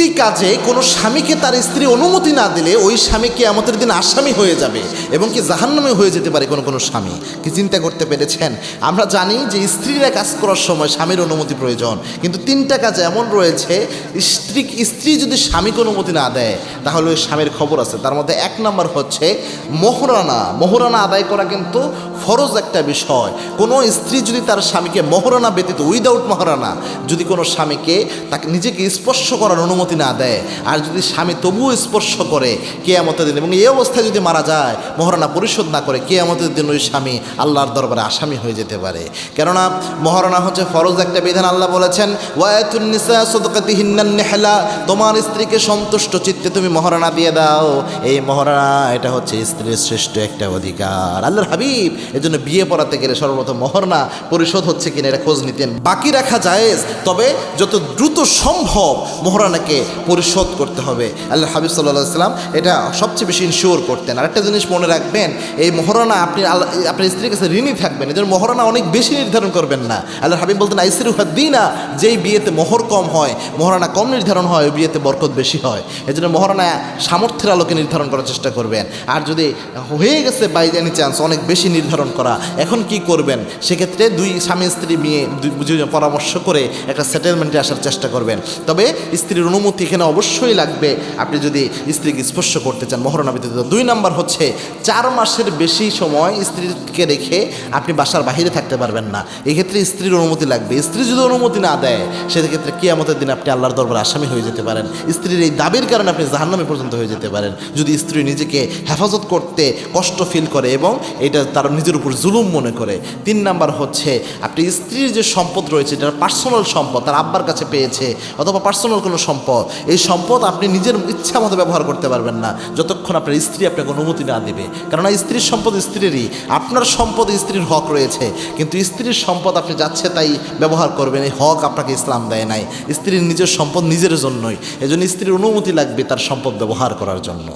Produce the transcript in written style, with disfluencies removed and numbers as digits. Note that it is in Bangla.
তিনটি কাজে কোনো স্বামীকে তার স্ত্রী অনুমতি না দিলে ওই স্বামী কিয়ামতের দিন আসামি হয়ে যাবে এবং কি জাহান্নামে হয়ে যেতে পারে কোনো কোনো স্বামী। কি চিন্তা করতে পেরেছেন? আমরা জানি যে স্ত্রীরা কাজ করার সময় স্বামীর অনুমতি প্রয়োজন, কিন্তু তিনটা কাজ এমন রয়েছে স্ত্রী যদি স্বামীকে অনুমতি না দেয় তাহলে ওই স্বামীর খবর আছে। তার মধ্যে এক নম্বর হচ্ছে মোহরানা আদায় করা কিন্তু ফরজ একটা বিষয়। কোনো স্ত্রী যদি তার স্বামীকে মোহরানা ব্যতীত উইদাউট মোহরানা যদি কোনো স্বামীকে তাকে নিজেকে স্পর্শ করার অনুমতি না দেয়, আর যদি স্বামী তবুও স্পর্শ করে কিয়ামতের দিন এবং এই অবস্থায় যদি মারা যায় মোহরানা পরিশোধ না করে, কিয়ামতের দিন ওই স্বামী আল্লাহর দরবারে আসামি হয়ে যেতে পারে। কেননা মোহরানা হচ্ছে ফরজ একটা বিধান। আল্লাহ বলেছেন ওয়াতুন নিসা সাদাকাতিহিন্নান নিহলা, তোমার স্ত্রীকে সন্তুষ্ট চিত্তে তুমি মোহরানা দিয়ে দাও। এই মোহরানা এটা হচ্ছে স্ত্রীর শ্রেষ্ঠ একটা অধিকার। আল্লাহর হাবিব এজন্য বিয়ে পড়াতে গেলে সর্বপ্রথম মোহরানা পরিশোধ হচ্ছে কিনা এটা খোঁজ নিতেন। বাকি রাখা জায়েজ, তবে যত দ্রুত সম্ভব মোহরানাকে পরিশোধ করতে হবে। আল্লাহর হাবিব সাল্লাল্লাহু আলাইহি ওয়াসাল্লাম এটা সবচেয়ে বেশি ইনশিওর করতেন। আরেকটা জিনিস মনে রাখবেন, এই মোহরানা আপনি আপনার স্ত্রীর কাছে ঋণী থাকবেন, এদের মোহরানা অনেক বেশি নির্ধারণ করবেন না। আল্লাহর হাবিব বলতেন আইসিরুহাদ্দিনা, যেই বিয়েতে মোহর কম হয়, মোহরানা কম নির্ধারণ হয়, ওই বিয়েতে বরকত বেশি হয়। এজন্য মোহরানা সামর্থ্যের আলোকে নির্ধারণ করার চেষ্টা করবেন। আর যদি হয়ে গেছে বাই এনি চান্স অনেক বেশি নির্ধারণ করা, এখন কি করবেন? সেক্ষেত্রে দুই স্বামী স্ত্রী নিয়ে পরামর্শ করে একটা সেটেলমেন্টে আসার চেষ্টা করবেন। তবে স্ত্রীর অনুমতি এখানে অবশ্যই লাগবে আপনি যদি স্ত্রীকে স্পর্শ করতে চান মোহরানা ব্যতীত। 2 নম্বর হচ্ছে 4 মাসের বেশি সময় স্ত্রীকে রেখে আপনি বাসার বাইরে থাকতে পারবেন না। এক্ষেত্রে স্ত্রীর অনুমতি লাগবে। স্ত্রী যদি অনুমতি না দেয় সেক্ষেত্রে কিয়ামতের দিন আপনি আল্লাহর দরবারে আসামি হয়ে যেতে পারেন। স্ত্রীর এই দাবির কারণে আপনি জাহান্নামে পর্যন্ত হয়ে যেতে পারেন, যদি স্ত্রী নিজেকে হেফাজত করতে কষ্ট ফিল করে এবং এটা তার নিজের উপর জুলুম মনে করে। 3 নাম্বার হচ্ছে আপনি স্ত্রীর যে সম্পদ রয়েছে, এটা পার্সোনাল সম্পদ, তার আব্বার কাছে পেয়েছে অথবা পার্সোনাল কোনো সম্পদ, এই সম্পদ আপনি নিজের ইচ্ছা মতো ব্যবহার করতে পারবেন না যতক্ষণ আপনার স্ত্রী আপনাকে অনুমতি না দেবে। কেননা স্ত্রীর সম্পদ স্ত্রীরই, আপনার সম্পদ স্ত্রীর হক রয়েছে, কিন্তু স্ত্রীর সম্পদ আপনি যাচ্ছে তাই ব্যবহার করবেন, এই হক আপনাকে ইসলাম দেয় নাই। স্ত্রীর নিজের সম্পদ নিজের জন্যই, এজন্য স্ত্রীর অনুমতি লাগবে তার সম্পদ ব্যবহার করার জন্য।